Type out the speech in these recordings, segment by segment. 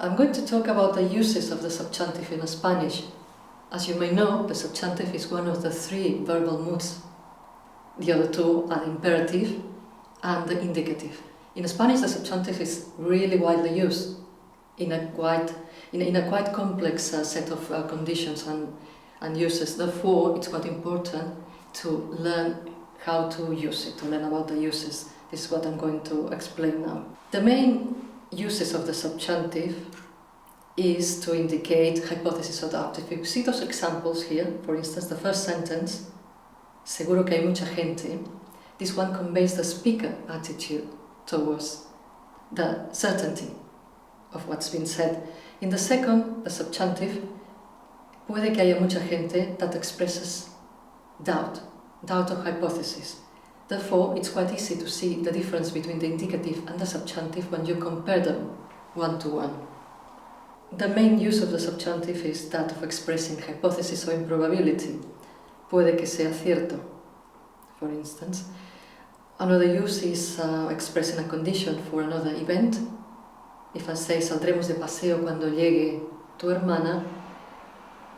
I'm going to talk about the uses of the subjunctive in Spanish. As you may know, the subjunctive is one of the three verbal moods. The other two are the imperative and the indicative. In Spanish, the subjunctive is really widely used in a quite complex set of conditions and uses. Therefore, it's quite important to learn how to use it, to learn about the uses. This is what I'm going to explain now. The main uses of the subjunctive is to indicate hypothesis or doubt. If you see those examples here, for instance, the first sentence, seguro que hay mucha gente, this one conveys the speaker attitude towards the certainty of what's been said. In the second, the subjunctive, puede que haya mucha gente, that expresses doubt or hypothesis. Therefore, it's quite easy to see the difference between the indicative and the subjunctive when you compare them one to one. The main use of the subjunctive is that of expressing hypothesis or improbability. Puede que sea cierto, for instance. Another use is expressing a condition for another event. If I say, saldremos de paseo cuando llegue tu hermana,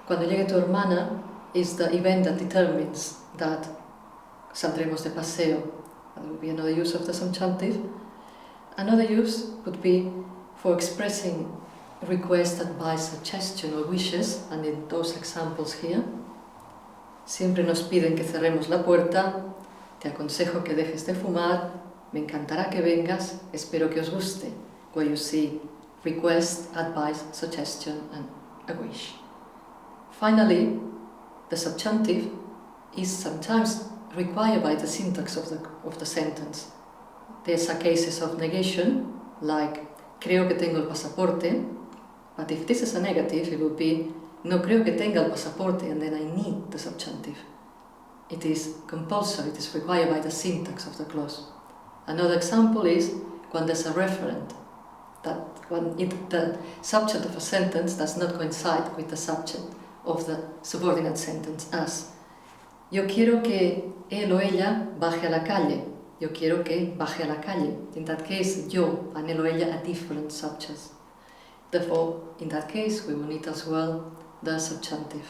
cuando llegue tu hermana is the event that determines that saldremos de paseo. That would be another use of the subjunctive. Another use would be for expressing request, advice, suggestion or wishes, and in those examples here, siempre nos piden que cerremos la puerta, te aconsejo que dejes de fumar, me encantará que vengas, espero que os guste, where you see request, advice, suggestion and a wish. Finally, the subjunctive is sometimes required by the syntax of the sentence. There's a cases of negation, like creo que tengo el pasaporte, but if this is a negative, it would be no creo que tenga el pasaporte, and then I need the subjunctive. It is compulsory, it is required by the syntax of the clause. Another example is when there's a referent, that when the subject of a sentence does not coincide with the subject of the subordinate sentence, as yo quiero que él o ella baje a la calle. Yo quiero que baje a la calle. In that case, yo and él o ella are different subjects. Therefore, in that case, we will need as well the subjunctive.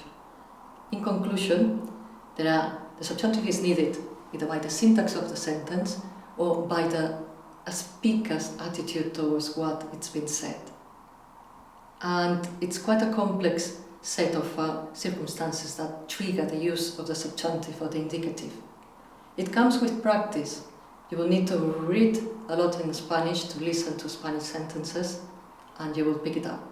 In conclusion, the subjunctive is needed either by the syntax of the sentence or by the speaker's attitude towards what it's been said. And it's quite a complex set of circumstances that trigger the use of the subjunctive or the indicative. It comes with practice. You will need to read a lot in Spanish to listen to Spanish sentences, and you will pick it up.